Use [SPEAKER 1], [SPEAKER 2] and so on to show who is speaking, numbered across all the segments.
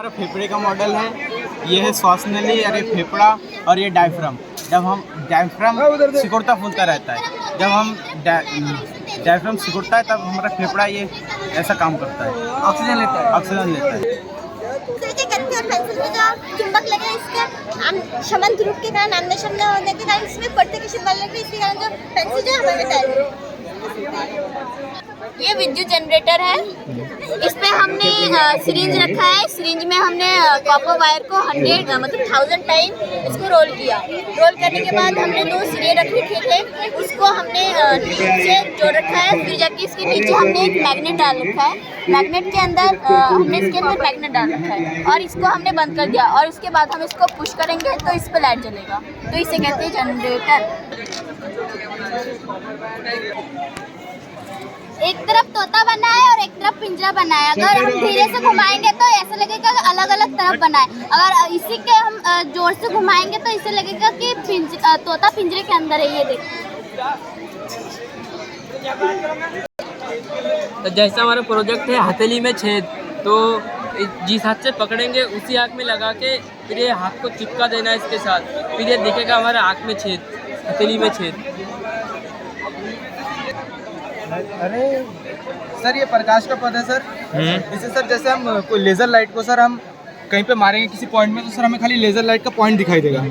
[SPEAKER 1] हमारा फेफड़े का मॉडल है, ये है श्वास नली, अरे फेफड़ा और ये डायफ्राम। जब हम डायफ्राम सिकुड़ता फूलता रहता है, जब हम डायफ्राम सिकुड़ता है तब हमारा फेफड़ा ये ऐसा काम करता है, ऑक्सीजन लेता है।
[SPEAKER 2] चुंबक लगे इसके शमन ध्रुव के कारण आमने सामने होने के कारण इसमें प्रतिक्रिया बल लगे, इसके कारण जो पेंसिल जो हमारे तैर। ये विद्युत जनरेटर है, इस पे हमने सिरिंज रखा है। सिरिंज में हमने कॉपर वायर को 1000 टाइम इसको रोल किया। रोल करने के बाद हमने 2 सिरे रख रखे थे, उसको हमने से जोड़ रखा है। फिर जाके इसके नीचे हमने एक मैग्नेट डाल रखा है। मैग्नेट के अंदर हमने इसके अंदर मैग्नेट डाल रखा है और इसको हमने बंद कर दिया। और उसके बाद हम इसको पुश करेंगे तो इस पर लाइट जलेगा, तो इसे कहते हैं जनरेटर। एक तरफ तोता बना है और एक तरफ पिंजरा बना है। अगर हम धीरे से घुमाएंगे तो ऐसा लगेगा कि अलग अलग तरफ बना है। अगर इसी के हम जोर से घुमाएंगे तो इससे लगेगा कि तोता पिंजरे के अंदर है। ये देखिए,
[SPEAKER 3] तो जैसा हमारा प्रोजेक्ट है हथेली में छेद, तो जिस हाथ से पकड़ेंगे उसी आँख में लगा के फिर ये हाथ को चिपका देना है इसके साथ, फिर ये दिखेगा हमारा आँख में छेद, हथेली में छेद।
[SPEAKER 1] अरे सर, ये प्रकाश का पद है सर। इसे सर जैसे हम कोई लेज़र लाइट को सर हम कहीं पे मारेंगे किसी पॉइंट में, तो सर हमें खाली लेज़र लाइट का पॉइंट दिखाई देगा।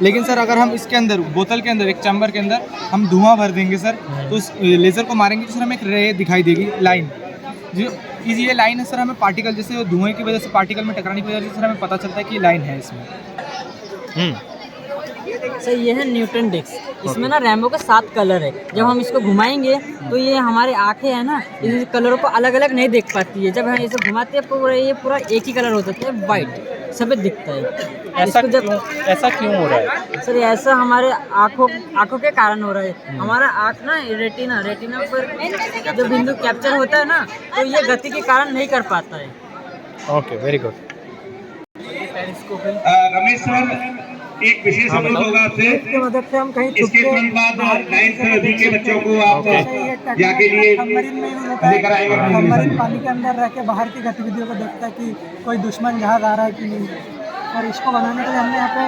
[SPEAKER 1] लेकिन सर अगर हम इसके अंदर बोतल के अंदर एक चैम्बर के अंदर हम धुआं भर देंगे सर, तो उस लेज़र को मारेंगे तो सर हमें एक रे दिखाई देगी, लाइन। जो ये लाइन है सर, हमें पार्टिकल जैसे धुएं की वजह से पार्टिकल में टकराने की वजह से सर हमें पता चलता है कि ये लाइन है इसमें।
[SPEAKER 4] सर ये है न्यूटन डिस्क। इसमें ना रेनबो के 7 कलर है। जब हम इसको घुमाएंगे तो ये हमारे आँखें हैं ना, इस कलरों को अलग अलग नहीं देख पाती है। जब हम इसे घुमाते हैं पूरा ये पूरा एक ही कलर हो जाता है, वाइट सफ़ेद दिखता है।
[SPEAKER 5] ऐसा क्यों हो रहा है
[SPEAKER 4] सर? ऐसा हमारे आँखों के कारण हो रहा है। हमारा आँख ना रेटिना पर जो बिंदु कैप्चर होता है ना, तो ये गति के कारण नहीं कर पाता है।
[SPEAKER 5] Okay, very good.
[SPEAKER 6] Ramesh sir, एक विशेष अनुरोध होगा आपसे,
[SPEAKER 4] इसकी मदद से हम कहीं
[SPEAKER 6] इसके तुरंत बाद 9 से अधिक के बच्चों को आप जाके लिए लेकर आएंगे।
[SPEAKER 7] सबमरीन पानी के अंदर रह के बाहर की गतिविधियों को देखता है कि कोई दुश्मन जहाज आ रहा है कि नहीं। और इसको बनाने के लिए हमने यहाँ पे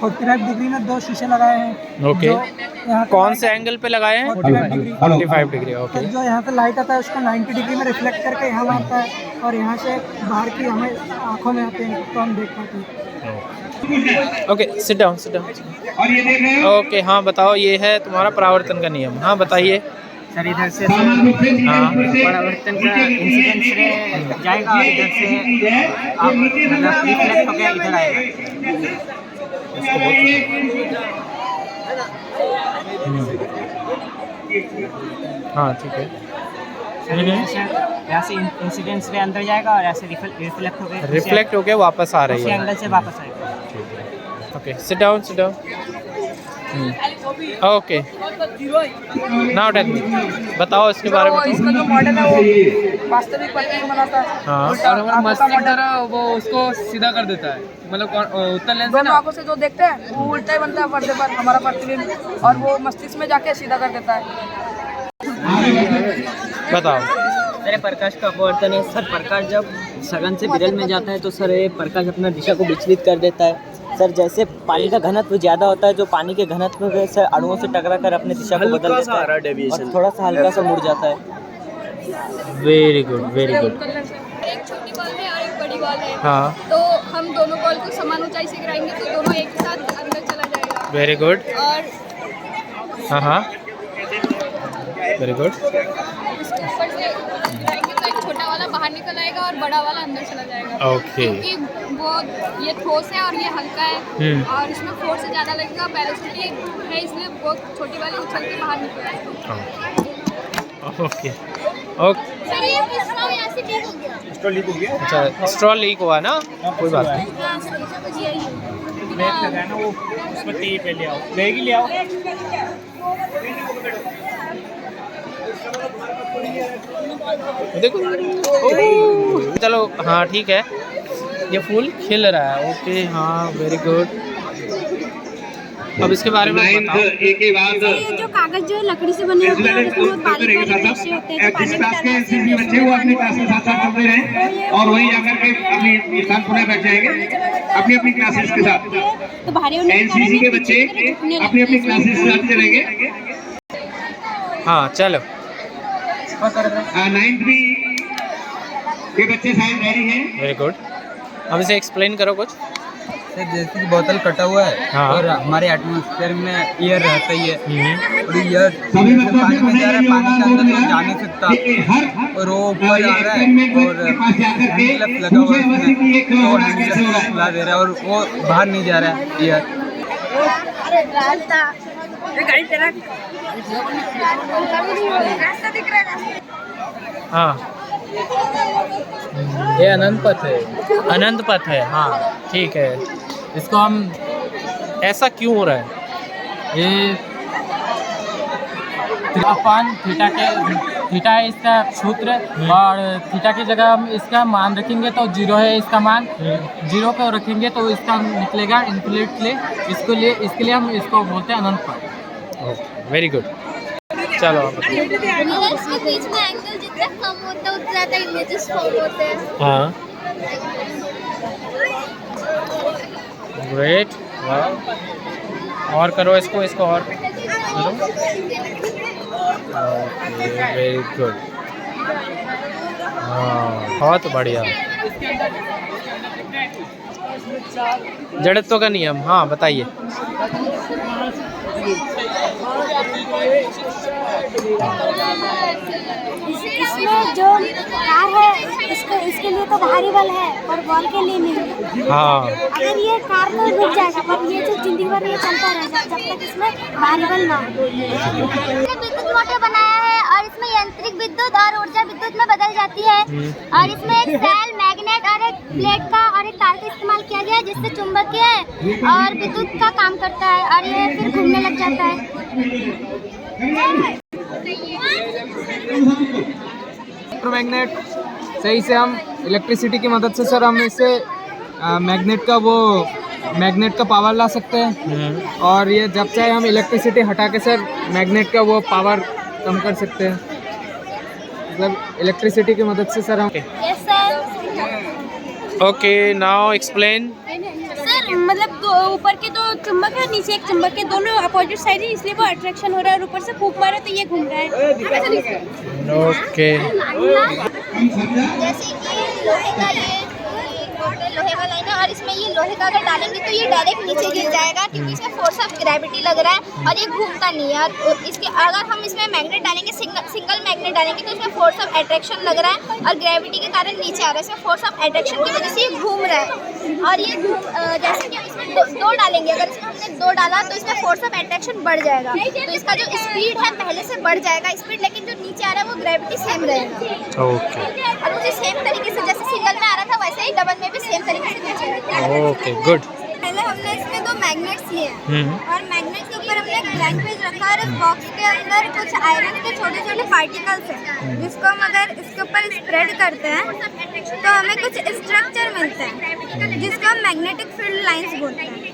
[SPEAKER 7] 45 डिग्री में 2 शीशे लगाए हैं।
[SPEAKER 5] ओके, कौन से एंगल पे लगाए हैं? 45 डिग्री। ओके,
[SPEAKER 7] जो यहाँ से लाइट आता है उसको 90 डिग्री में रिफ्लेक्ट करके यहाँ आता है और यहाँ से बाहर की हमें आँखों में आते हैं तो हम देख पाते हैं।
[SPEAKER 5] Okay, sit down.
[SPEAKER 6] और ये देख रहे हैं,
[SPEAKER 5] ओके, हाँ बताओ, ये है तुम्हारा परावर्तन का नियम। हाँ बताइए।
[SPEAKER 1] सर इधर से
[SPEAKER 5] हाँ,
[SPEAKER 1] परावर्तन का इंसिडेंस रे जाएगा और इधर से आप मतलब रिफ्लेक्ट होकर इधर आएगा।
[SPEAKER 5] हाँ ठीक है।
[SPEAKER 1] यहाँ से इंसिडेंस रे अंदर जाएगा और ऐसे
[SPEAKER 5] रिफ्लेक्ट होके वापस आ रही है,
[SPEAKER 1] एंगल से वापस आएगा।
[SPEAKER 5] Okay, sit down. Okay, now tell me, बताओ इसके बारे में।
[SPEAKER 8] इसका जो मॉडल है वो वास्तविक पट्टी बनाता है।
[SPEAKER 5] हाँ,
[SPEAKER 3] और हमारा मस्तिष्क तरह वो उसको सीधा कर देता है, मतलब उत्तर लेंस है
[SPEAKER 8] दोनों
[SPEAKER 3] ना,
[SPEAKER 8] आंखों से जो देखते हैं वो उल्टा ही बनता है पर्दे पर, हमारा प्रतिबिंब, और वो मस्तिष्क में जाके सीधा कर देता है।
[SPEAKER 5] बताओ।
[SPEAKER 4] सर प्रकाश का अपवर्तन है। सर प्रकाश जब सघन से विरल में जाता है तो सर ये प्रकाश अपना दिशा को विचलित कर देता है। सर जैसे पानी का घनत्व ज़्यादा होता है, जो पानी के घनत्व से अणुओं से टकरा कर अपने दिशा को बदल देता है और थोड़ा सा हल्का सा मुड़ जाता है।
[SPEAKER 5] Very good, very good.
[SPEAKER 2] एक छोटी बॉल है और एक बड़ी बॉल है।
[SPEAKER 5] हाँ,
[SPEAKER 2] तो हम दोनों बॉल को समान ऊंचाई से गिराएंगे तो दोनों एक साथ अंदर चला जाएगा।
[SPEAKER 5] Very good.
[SPEAKER 2] और
[SPEAKER 5] हाँ, वेरी गुड।
[SPEAKER 2] इसके ऊपर से गिराएंगे तो एक छोटा वाला बाहर निकल आएगा और बड़ा वाला अंदर चला जाएगा।
[SPEAKER 5] ओके।
[SPEAKER 2] क्योंकि वो ये ठोस है और ये हल्का है और इसमें फोर्स से ज़्यादा लगेगा, वेलोसिटी है, इसलिए वो छोटी वाली उछल के बाहर निकल आएगी।
[SPEAKER 5] ओके,
[SPEAKER 2] सर ये स्ट्रॉ यहाँ से लीक हो गया।
[SPEAKER 6] स्ट्रॉ लीक हो गया।
[SPEAKER 5] अच्छा, स्ट्रॉ लीक हुआ ना, कोई बात नहीं।
[SPEAKER 2] हाँ, सर ये
[SPEAKER 1] ना वो उसमें टी पे ले आओ, लेगी ले आओ।
[SPEAKER 5] देखो, ओह, चलो हाँ ठीक है, ये फूल खिल रहा है। ओके, हाँ वेरी गुड। अब इसके बारे में
[SPEAKER 6] नाइन्थ
[SPEAKER 5] बताओ।
[SPEAKER 6] ए के बाद
[SPEAKER 9] ये जो कागज जो लकड़ी से बने होते हैं उसमें बहुत बारीक बारीक रेशे होते हैं, तो
[SPEAKER 6] जिस
[SPEAKER 9] पानी में
[SPEAKER 6] क्लास के
[SPEAKER 9] डालने से
[SPEAKER 6] एनसीसी बच्चे वो अपनी क्लास में साथ साथ चलते रहें और वहीं जाकर के अपनी स्थान पुनः बैठ जाएंगे अपनी अपनी क्लासेस के साथ।
[SPEAKER 9] तो भारी होने के कारण
[SPEAKER 6] एनसीसी के
[SPEAKER 9] ये
[SPEAKER 6] बच्चे
[SPEAKER 9] पीछे की तरफ झुकने
[SPEAKER 6] अपनी अपनी
[SPEAKER 9] लगते हैं।
[SPEAKER 6] क्लासेस के साथ चलेंगे।
[SPEAKER 5] हाँ चलो।
[SPEAKER 6] नाइन्थ बी के बच्चे साइड रेडी हैं।
[SPEAKER 5] Very good. अब इसे एक्सप्लेन करो कुछ।
[SPEAKER 1] सर जैसे कि बोतल कटा हुआ है
[SPEAKER 5] हाँ।
[SPEAKER 1] और हमारे एटमॉस्फेयर में एयर रहता ही है और एयर
[SPEAKER 6] सभी बच्चों
[SPEAKER 1] पानी में जा रहा है, पानी के अंदर तो जा नहीं
[SPEAKER 6] कि
[SPEAKER 1] सकता
[SPEAKER 6] हर
[SPEAKER 1] और वो ऊपर आ रहा है और हैंडग्लव्स लगा हुआ है उसमें, तो वो हैंडग्लव्स को खुला दे रहा है और वो बाहर नहीं जा रहा है एयर।
[SPEAKER 5] हाँ
[SPEAKER 3] ये अनंत पथ है।
[SPEAKER 5] अनंत पथ है। हाँ ठीक है।
[SPEAKER 3] इसको हम
[SPEAKER 5] ऐसा क्यों हो रहा है?
[SPEAKER 3] ये अपन थीटा है इसका सूत्र और थीटा की जगह हम इसका मान रखेंगे तो 0 है इसका मान। 0 को रखेंगे तो इसका निकलेगा इन्फिनिट ले। इसके लिए हम इसको बोलते हैं अनंत पथ।
[SPEAKER 5] Very good. चलो आप बताओ।
[SPEAKER 2] मिरर्स के बीच में एंगल जितना कम होता है उतना ज़्यादा इमेजेस फॉर्म होते हैं।
[SPEAKER 5] हाँ ग्रेट। और करो इसको और करो। Very good. हाँ बहुत बढ़िया। जड़त्व का नियम, हाँ बताइए।
[SPEAKER 9] इसमें जो कार है इसके लिए तो भारी बल है पर बॉल के लिए नहीं।
[SPEAKER 5] हाँ
[SPEAKER 9] अगर ये कार तो रुक जाएगा पर ये जो जिंदगी भर ये चलता रहेगा जब तक इसमें भारी बल ना हो।
[SPEAKER 2] विद्युत मोटर बनाया है और इसमें यांत्रिक विद्युत और ऊर्जा विद्युत में बदल जाती है और इसमें एक सेल, मैग्नेट और एक प्लेट का और एक तार का इस्तेमाल किया गया है जिससे चुंबकीय और विद्युत का काम करता है और ये फिर घूमने लग जाता है।
[SPEAKER 1] इलेक्ट्रोमैग्नेट सही से हम इलेक्ट्रिसिटी की मदद से सर हम इससे मैग्नेट का पावर ला सकते हैं और ये जब चाहे हम इलेक्ट्रिसिटी हटा के सर मैग्नेट का वो पावर कम कर सकते हैं। मतलब इलेक्ट्रिसिटी की मदद से सर हम
[SPEAKER 2] yes sir.
[SPEAKER 5] Okay now explain.
[SPEAKER 9] Sir मतलब दो ऊपर के दो चुंबक है नीचे एक चुंबक के दोनों अपोजिट साइड है इसलिए वो अट्रैक्शन हो रहा है और ऊपर से फूंक मारे तो ये घूम रहा है।
[SPEAKER 5] ओके
[SPEAKER 2] जैसे कि लोहे का ये लोहे का लाइन है और इसमें ये लोहे का अगर डालेंगे तो ये डायरेक्ट नीचे गिर जाएगा क्योंकि इसमें फोर्स ऑफ ग्रेविटी लग रहा है और ये घूमता नहीं है। और इसके अगर हम इसमें मैग्नेट डालेंगे सिंगल मैग्नेट डालेंगे तो इसमें फोर्स ऑफ अट्रैक्शन लग रहा है और ग्रेविटी के कारण नीचे आ रहा है। इसमें फोर्स ऑफ अट्रैक्शन की वजह से ये घूम रहा है और ये जैसे कि हम इसमें दो डालेंगे, अगर इसमें हमने 2 डाला तो इसमें फोर्स ऑफ अट्रैक्शन बढ़ जाएगा तो इसका जो स्पीड है पहले से बढ़ जाएगा स्पीड, लेकिन जो नीचे आ रहा है वो ग्रेविटी सेम रहेगा।
[SPEAKER 5] ओके
[SPEAKER 2] और उसे सेम तरीके से जैसे सिंगल में आ रहा था वैसे ही डबल में भी सेम तरीके से नीचे आएगा।
[SPEAKER 5] Okay good.
[SPEAKER 2] पहले हमने इसमें 2 मैग्नेट्स लिए और मैग्नेट के ऊपर हमने एक ब्लैंक पेज रखा और इस बॉक्स के अंदर कुछ आयरन के छोटे छोटे पार्टिकल्स हैं जिसको हम अगर इसके ऊपर स्प्रेड करते हैं तो हमें कुछ स्ट्रक्चर मिलते हैं जिसको हम मैग्नेटिक फील्ड लाइंस बोलते हैं।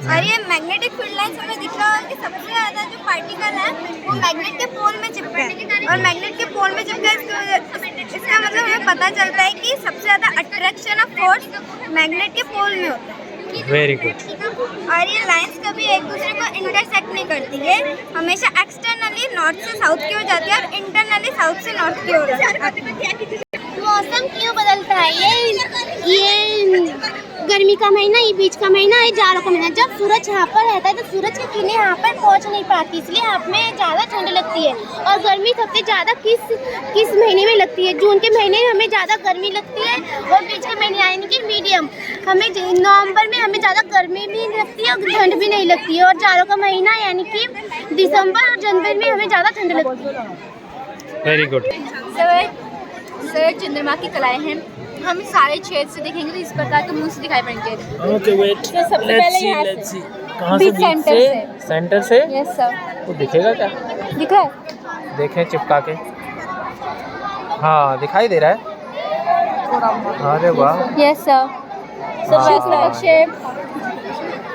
[SPEAKER 2] और ये मैग्नेटिक फील्ड लाइंस हमें दिख रहा है कि सबसे ज़्यादा जो पार्टिकल है वो मैग्नेट के पोल में चिपका है और मैग्नेट के पोल में चिपका इसका मतलब हमें पता चलता है कि सबसे ज़्यादा अट्रैक्शन ऑफ फोर्स मैग्नेट के पोल में होता है।
[SPEAKER 5] Very good.
[SPEAKER 2] और ये लाइंस कभी एक दूसरे को इंटरसेक्ट नहीं करती है, हमेशा एक्सटर्नली नॉर्थ से साउथ की ओर जाती है और इंटरनली साउथ से नॉर्थ की ओर जाती है। मौसम क्यों बदलता है? ये गर्मी का महीना, ये बीच का महीना, ये जाड़ों का महीना। जब सूरज यहाँ पर रहता है तो सूरज की किरणें यहाँ पर पहुँच नहीं पाती, इसलिए यहाँ में ज़्यादा ठंड लगती है। और गर्मी सबसे ज़्यादा किस महीने में लगती है? जून के महीने में हमें ज़्यादा गर्मी लगती है और बीच के महीने यानी कि मीडियम हमें नवंबर में हमें ज़्यादा गर्मी भी नहीं लगती है और ठंड भी नहीं लगती है। और जाड़ों का महीना यानी कि दिसंबर और जनवरी में हमें ज़्यादा ठंड लगती है।
[SPEAKER 5] Very good.
[SPEAKER 2] सर चंद्रमा की कलाएं हैं, हम सारे छेद से देखेंगे तो इस प्रकार के मुंह से दिखाई पड़ेंगे।
[SPEAKER 5] ओके वेट लेट्स सी कहाँ से? बीच से? सेंटर से?
[SPEAKER 2] Yes sir.
[SPEAKER 5] वो दिखेगा क्या?
[SPEAKER 2] दिख रहा है?
[SPEAKER 5] देखें चिपका के। हाँ दिखाई दे रहा है। अरे वाह।
[SPEAKER 2] Yes sir.
[SPEAKER 5] हाँ।
[SPEAKER 2] शेप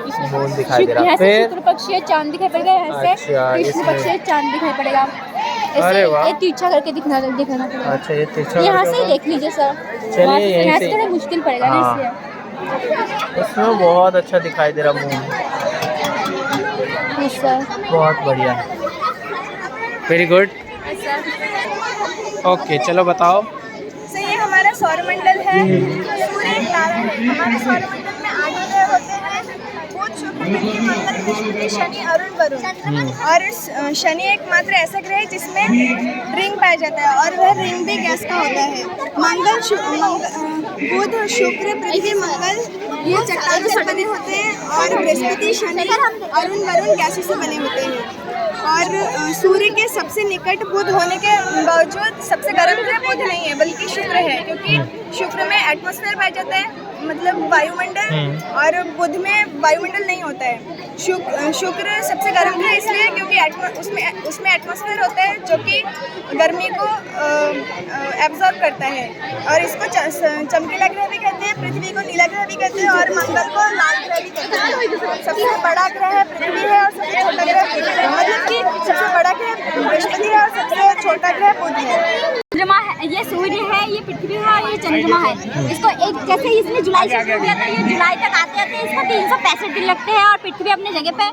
[SPEAKER 5] मून दिखाई दे रहा
[SPEAKER 9] यहाँ से
[SPEAKER 5] फिर
[SPEAKER 9] शुक्र पक्ष है, चांद दिखाई पड़ेगा। यहाँ से
[SPEAKER 5] अच्छा,
[SPEAKER 9] कृष्ण
[SPEAKER 5] इसमें-
[SPEAKER 9] पक्ष है, चांद दिखाई पड़ेगा।
[SPEAKER 5] अरे
[SPEAKER 9] ऐसे
[SPEAKER 5] वाह।
[SPEAKER 9] ये तिरछा करके दिखाना पड़ेगा।
[SPEAKER 5] अच्छा ये तिरछा
[SPEAKER 9] यहाँ से
[SPEAKER 5] करके
[SPEAKER 9] ही देख लीजिए सर।
[SPEAKER 5] चलिए,
[SPEAKER 9] वहाँ
[SPEAKER 5] यहीं
[SPEAKER 9] यहाँ
[SPEAKER 5] से-
[SPEAKER 9] से थोड़ा मुश्किल पड़ेगा ना,
[SPEAKER 5] हाँ।
[SPEAKER 9] इसलिए।
[SPEAKER 5] इसमें बहुत अच्छा दिखाई दे रहा मून,
[SPEAKER 9] यस सर।
[SPEAKER 5] बहुत बढ़िया, वेरी गुड। ओके चलो बताओ।
[SPEAKER 2] सर ये हमारा सौरमंडल है, सूर्य एक तारा है। हमारे सौरमंडल में 8 ग्रह होते हैं, बुध, शुक्र, पृथ्वी, मंगल, बृहस्पति, शनि, अरुण, वरुण। और शनि एकमात्र ऐसा ग्रह है जिसमें रिंग पाया जाता है और वह रिंग भी गैस का होता है। बुध, शुक्र, पृथ्वी, मंगल ये चट्टानों से बने होते हैं और बृहस्पति, शनि, अरुण, वरुण गैसों से बने होते हैं। और सूर्य के सबसे निकट बुध होने के बावजूद सबसे गर्म ग्रह बुध नहीं है बल्कि शुक्र है, क्योंकि शुक्र में एटमॉस्फेयर पाया जाता है, मतलब वायुमंडल, और बुध में वायुमंडल नहीं होता है। शुक्र सबसे गर्म ग्रह इसलिए क्योंकि उसमें एटमॉस्फेयर होता है जो कि गर्मी को एब्जॉर्ब करता है। और इसको चमकीला ग्रह भी कहते हैं, पृथ्वी को नीला ग्रह भी कहते हैं और मंगल को लाल ग्रह भी कहते हैं। सबसे बड़ा ग्रह पृथ्वी है और सबसे छोटा ग्रह बुध है, मतलब कि सबसे बड़ा ग्रह बृहस्पति है और सबसे छोटा ग्रह बुध है।
[SPEAKER 9] चंद्रमा है, ये सूर्य है, ये पृथ्वी है और ये चंद्रमा है। इसको एक जैसे ही इसने जुलाई से शुरू किया था, ये जुलाई तक आते आते इसको 365 दिन लगते हैं और पृथ्वी अपने जगह पे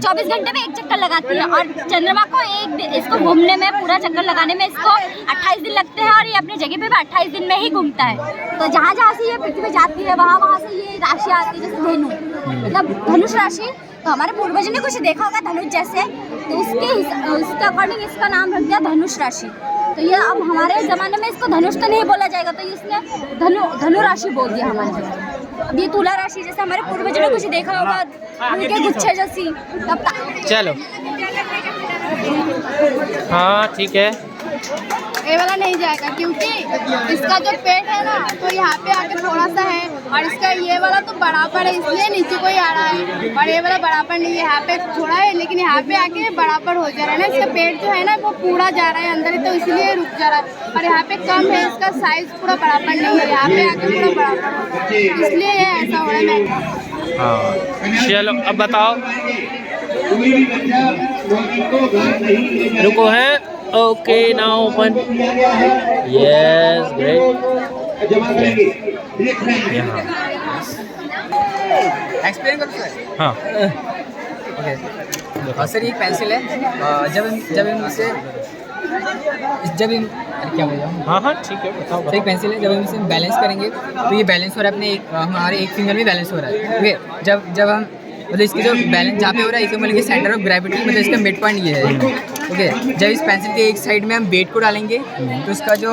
[SPEAKER 9] 24 घंटे में एक चक्कर लगाती है। और चंद्रमा को इसको घूमने में, पूरा चक्कर लगाने में इसको 28 दिन लगते हैं और ये अपने जगह पे भी 28 दिन में ही घूमता है। तो जहाँ जहाँ से ये पृथ्वी जाती है वहाँ से ये राशि आती है, जैसे धेनु, मतलब धनुष राशि। तो हमारे पूर्वजों ने कुछ देखा होगा धनुष जैसे, तो उसके अकॉर्डिंग इसका नाम रख दिया धनुष राशि। तो ये अब हमारे ज़माने में इसको धनुष तो नहीं बोला जाएगा, तो इसने धनु राशि बोल दिया हमारे। अब ये तुला राशि जैसे हमारे पूर्वजों ने कुछ देखा होगा, उनके गुच्छे जैसी। तब
[SPEAKER 5] चलो हाँ ठीक है।
[SPEAKER 9] ये वाला नहीं जाएगा क्योंकि इसका जो पेट है ना, तो यहाँ पे आके थोड़ा सा है और इसका ये वाला तो बराबर है, इसलिए नीचे को ही आ रहा है। और ये वाला बराबर नहीं है, यहाँ पे थोड़ा है लेकिन यहाँ पे आके बराबर हो जा रहा है ना। इसका पेट जो है ना वो पूरा जा रहा है अंदर ही, तो इसलिए रुक जा रहा है। और यहाँ पे कम है, इसका साइज पूरा बराबर नहीं है, यहाँ पे आके पूरा बराबर हो रहा है, इसलिए ये ऐसा हो रहा है।
[SPEAKER 5] हाँ चलो अब बताओ। रुको है, okay now open, yes great.
[SPEAKER 1] Explain करो सर।
[SPEAKER 5] हाँ
[SPEAKER 1] ओके सर, ये पेंसिल है। क्या बोल रहा हूँ?
[SPEAKER 5] हाँ हाँ ठीक है बताओ,
[SPEAKER 1] तो एक पेंसिल है, जब हम इसे बैलेंस करेंगे तो ये बैलेंस हो रहा है अपने हमारे एक फिंगर में बैलेंस हो रहा है। ओके, जब हम मतलब इसके जो बैलेंस जहाँ पे हो रहा है, इसके मतलब सेंटर ऑफ ग्रेविटी, मतलब इसका मिड पॉइंट ये है। ओके, जब इस पेंसिल के एक साइड में हम वेट को डालेंगे तो इसका जो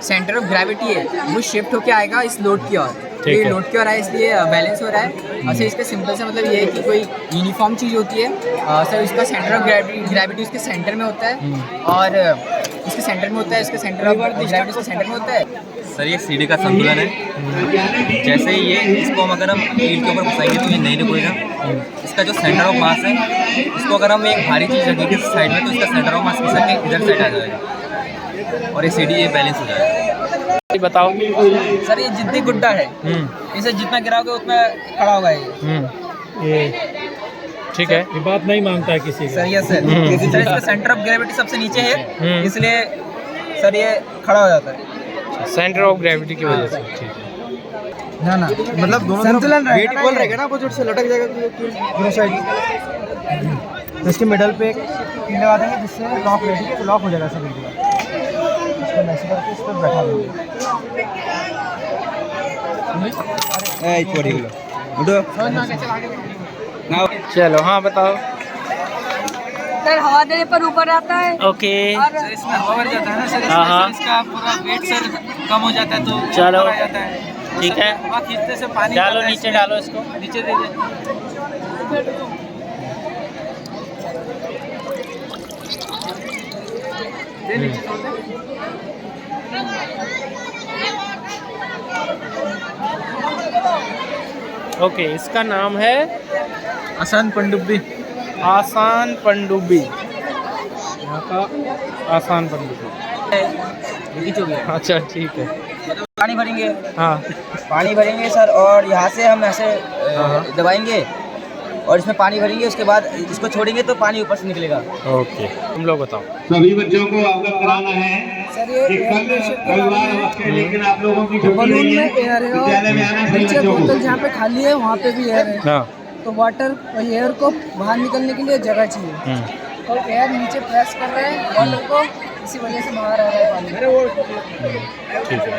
[SPEAKER 1] सेंटर ऑफ ग्रेविटी है वो शिफ्ट होकर आएगा इस लोड की ओर। ये लोड की ओर है, इसलिए बैलेंस हो रहा है। और सर इसका सिंपल सा मतलब ये है कि कोई यूनिफॉर्म चीज़ होती है सर, इसका सेंटर ऑफ ग्रेविटी उसके सेंटर में होता है और इसके सेंटर में होता है, इसका सेंटर ऑफ ग्रेविटी इसके सेंटर में होता है।
[SPEAKER 10] सर ये सीढ़ी का संतुलन है। जैसे ही ये इसको हम अगर हम कील के ऊपर घुसाएंगे तो ये नहीं रुकेगा। इसका जो सेंटर ऑफ मास है, इसको अगर हम एक भारी चीज़ रखेंगे साइड में तो इसका सेंटर ऑफ मास खिसक के इधर साइड आ जाएगा और ये सीढ़ी ये बैलेंस हो जाएगा।
[SPEAKER 5] बताओ
[SPEAKER 1] सर ये जितनी गुड्डा है इसे जितना गिराओगे उतना खड़ा होगा ये।
[SPEAKER 5] ठीक है,
[SPEAKER 11] ये बात नहीं मानता है किसी
[SPEAKER 1] सर ये सर इसका सेंटर ऑफ ग्रेविटी सबसे नीचे है, इसलिए सर ये खड़ा हो जाता है
[SPEAKER 5] सेंटर ऑफ ग्रेविटी की वजह से। ठीक है
[SPEAKER 1] ना मतलब दोनों संतुलन वेट इक्वल रहेगा ना, कुछ से लटक जाएगा दोनों साइड। तो इसके मिडल पे एक कील लगा देंगे जिससे लॉक रेडी है, तो लॉक हो जाएगा सर बिल्कुल। इसको ऐसे करके इस पर बैठा देंगे।
[SPEAKER 5] चलो हाँ बताओ।
[SPEAKER 8] सर हवा देने पर ऊपर आता है
[SPEAKER 5] ओके,
[SPEAKER 8] और
[SPEAKER 1] इसमें हवा भर जाता है ना सर,
[SPEAKER 5] हाँ
[SPEAKER 1] इसका पूरा वेट सर कम हो जाता है तो
[SPEAKER 5] चलो
[SPEAKER 1] ऊपर आ जाता है।
[SPEAKER 5] ठीक है,
[SPEAKER 1] हवा खींचने से पानी
[SPEAKER 5] डालो
[SPEAKER 1] आता है
[SPEAKER 5] नीचे,
[SPEAKER 1] इसमें।
[SPEAKER 5] डालो इसको
[SPEAKER 1] नीचे दे
[SPEAKER 5] ओके। इसका नाम है
[SPEAKER 1] आसान पनडुब्बी।
[SPEAKER 5] आसान पनडुब्बी, यहाँ का आसान पनडुब्बी। अच्छा ठीक है।
[SPEAKER 1] पानी भरेंगे,
[SPEAKER 5] हाँ
[SPEAKER 1] पानी भरेंगे सर और यहाँ से हम ऐसे दबाएंगे
[SPEAKER 4] और इसमें पानी भरेंगे, उसके बाद इसको छोड़ेंगे तो पानी ऊपर से निकलेगा।
[SPEAKER 5] ओके, तुम लोग बताओ।
[SPEAKER 6] सभी बच्चों को अवगत कराना है कि कल वक्त है, लेकिन आप लोगों की छुट्टी नहीं है, विद्यालय में आना सभी बच्चों को।
[SPEAKER 7] बोतल जहाँ पे खाली है वहाँ पे भी एयर है,
[SPEAKER 5] हाँ।
[SPEAKER 7] तो वाटर एयर को बाहर निकलने के लिए जगह चाहिए, और एयर नीचे प्रेस कर रहे हैं वाटर को, इसी वजह से बाहर आ रहा है पानी।
[SPEAKER 5] ठीक है।